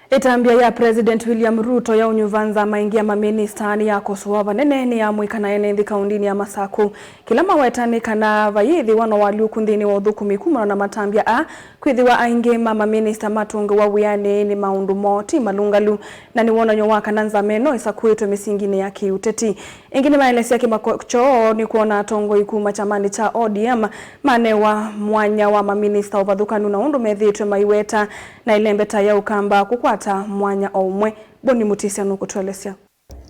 Itambia ya President William Ruto ya unyuvanza maingia maministani ya kosuwa vanene ni ya mwikana enethi kaundini ya Masaku. Kila mawetani kana vayithi wano waliuku nthini wa uthukumi kumana na matambia kwithiwa aingi maminister matungi wa wiani ni maundu moti malungalu na ni wonanyo wa kana nzameno isakuitwe misingine ya kiuteti. Ingine maelesia kimakocho ni kuona tongo ikuma chamani cha ODM manewa mwanya wa maminister uvathukanu na undu methitwe maiweta na ilembeta ya ukamba kukwata mwanya omwe. Boni Mutisia nukutuelesya.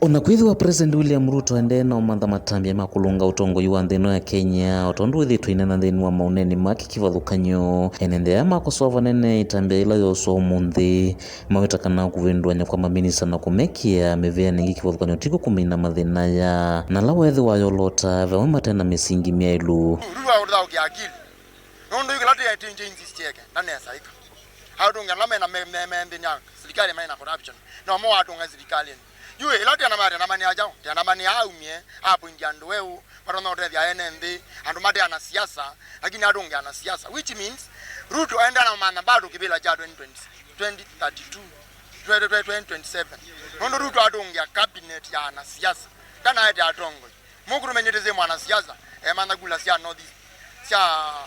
Onakwithiwa President William Ruto endena omantha matambia makulunga utongoi wa nthino ya Kenya otondu ithitwe inena nthini wa mauneni maki kivathukanyo enende ya makosoa vanene itambia ila yoswa umunthi mawetakana kuvindwanya kwa maminista na kumekia mivea ningi kivathukanyo tiko kumina mathina ya na lawa ethi wayolota vewe matena misingi miailu ruwa urthao kiakili nundu yukilati ya tinje insistieke nanesaika haudunga lamena memendenya serikali maina corruption no mo atunga serikali yue ilati anamari anamani ajao anamani aumie hapo ingia ndweu parono otethi NND andu mate ana siasa lakini adunga ana siasa, which means Ruto aenda na maana bado kibila cha 2032 2027 nundu Ruto adunga cabinet ya ana siasa kana hadi atongo mukuru menyeteze mwana siasa maana gula sia north sia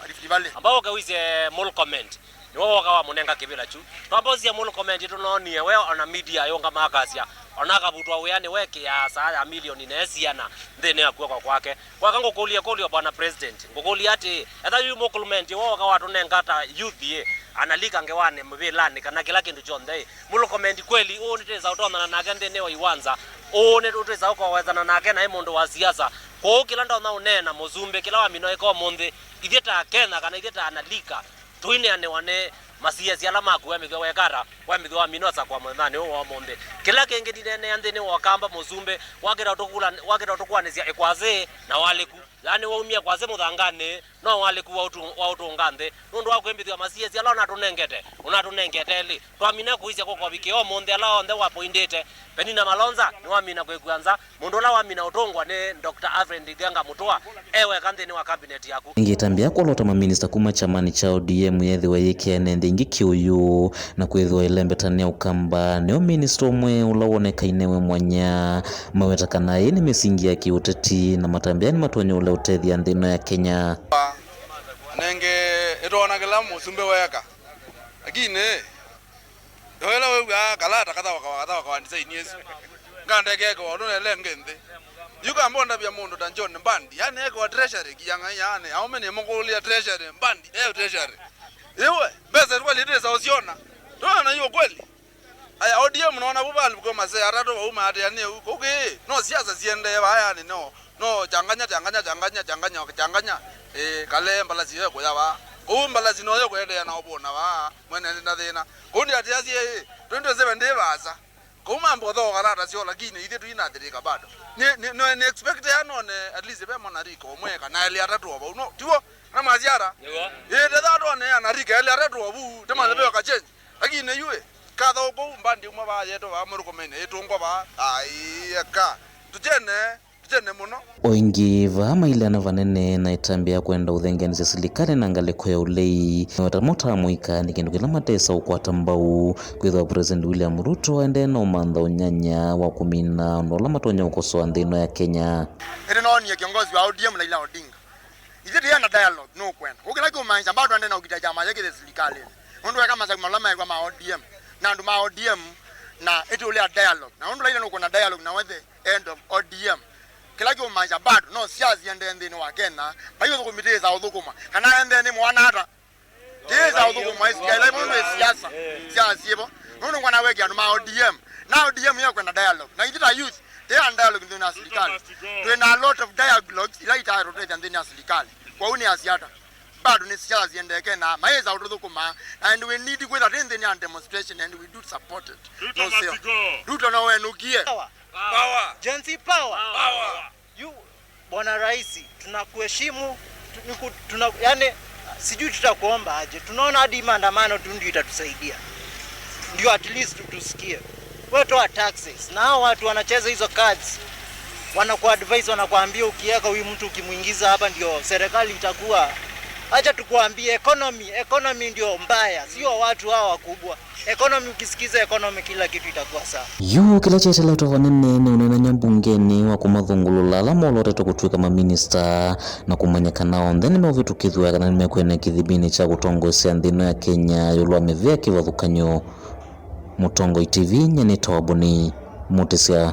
Rift Valley ambao kawize mall comment ni wao kawa munenga kibila chu twambozia mall comment tunonie we ona media yonga makasia onaka butwa uyane weke ya saa ya milioni nesiana ndene akwa kwake kwa ngokulia kolio bwana president ngokulia ati hata yu mall comment wao kawa tunengata youth ye analika ngewane mbilani kana kila kindu chonde mall comment kweli oniteza utona na ndene wa iwanza one tuteza uko wezana nake na imondo wa siasa ko kila ndo na unena muzumbe kila wa mino iko monde itheta kena kana itheta analika tuine ane wane masiasi ala maku wemithwa wekara wemithwa minosa kwa mwanani wa monde kila kenge dinene andene wakamba muzumbe wagera utukwanizia ekwaze na waleku yani waumia kwaze muthangane no waleku wa utunganthe nundu wakwembithwa masiasi ala unatunengete li twamina kuisia kwa biki o monde ala onde wapoindete penina malonza ni wamina kwekwanza mundu la wamina utongwa ne Dr. Alfred Ndiganga Mutua ewe kanthini wa cabinet yaku ingitambia kwa lota maminista kuma chamani cha ODM yethi wa yekene ndingi kiuyu na kwithwa ilembetania ukamba neo minister umwe ulawonekainewe mwanya mawetakana ni misingi ya kiuteti na matambia ni matonyo ule utethi ya nthino ya Kenya nenge etona kila musumbe weka lakini yoela wewe kalata kadha wakawandisa inyezi ngandeke kwa ndo lengende yuka mbonda bya mundu danjon mbandi yani eko wa treasury kiyanga yani aumene mongolia treasury mbandi treasury iwe beza kwa lidre za usiona tona hiyo kweli aya ODM naona bubali kwa mase arato wa uma ati yani okay no siasa siende yani no changanya kale mbalazi yako yawa mbalazi no yako ende na obona wa mwene nda thina kundi ati asi 27 ndivasa kuma mbotho karata sio lakini ithe tuinathirika bado ni expect yanone at least be monariko omweka na ile atatu obo no tiwo na maziara thato ne anarika ile atatu obu tema be wakachenji lakini yue kadha uko mbandi umwe ba yeto ba murukomene etungwa ba aka tujene muno oingi vama ilana vanene na itambia kwenda uthengeneza serikali na ngaleko ya ulei watamota muika ni kindu kila matesa ukwata mbau kwithwa President William Ruto ende na umantha unyanya wa kumina ndola matonya ukosoa nthino ya Kenya ere no ni kiongozi wa ODM na ila Odinga ithiti yana dialogue no kwenda ukila kumanja bado ande na ukita chama yake serikali ndio kama sasa malama kwa ma ODM na ndo ma ODM na ito ule dialogue na ndio ila no kuna dialogue na with the end of ODM kila kio manja bado no siasa ende ndini wa Kenya bayo kumiteza uthukuma kana ende ni mwana hata teza uthukuma isi ile mundu siasa hivyo ndio ngwana weke ando ma ODM na ODM yako kwenda dialogue na itita youth they are dialogue ndini na serikali tuna a lot of dialogues ila ita rotate ndini na serikali kwa uni asiata bado ni siasa ziendeke na maeza uthukuma and we need with that in the demonstration and we do support it no sio Ruto na wenukie power Gen-Z power you bwana rais tunakuheshimu yani sijui tutakuomba aje tunaona hadi maandamano tu ndio itatusaidia ndio at least tusikie wewe toa taxes na hao watu wanacheza hizo cards wanakuadvise wanakuambia ukiweka huyu mtu ukimuingiza hapa ndio serikali itakuwa Acha tukuambie economy ndio mbaya, sio watu hawa wakubwa. Economy, ukisikiza economy kila kitu itakuwa sawa. Yu kila chetela vanene ni unena mbungeni wa kumathungulula la molote kutwika maminista na kumanyakana onthe ni mevitukithwa kana nimekwene kithibini cha gutongocia nthino ya Kenya yulwa mevea kivathukanyo. Mutongo TV nyene Toboni Mutisia.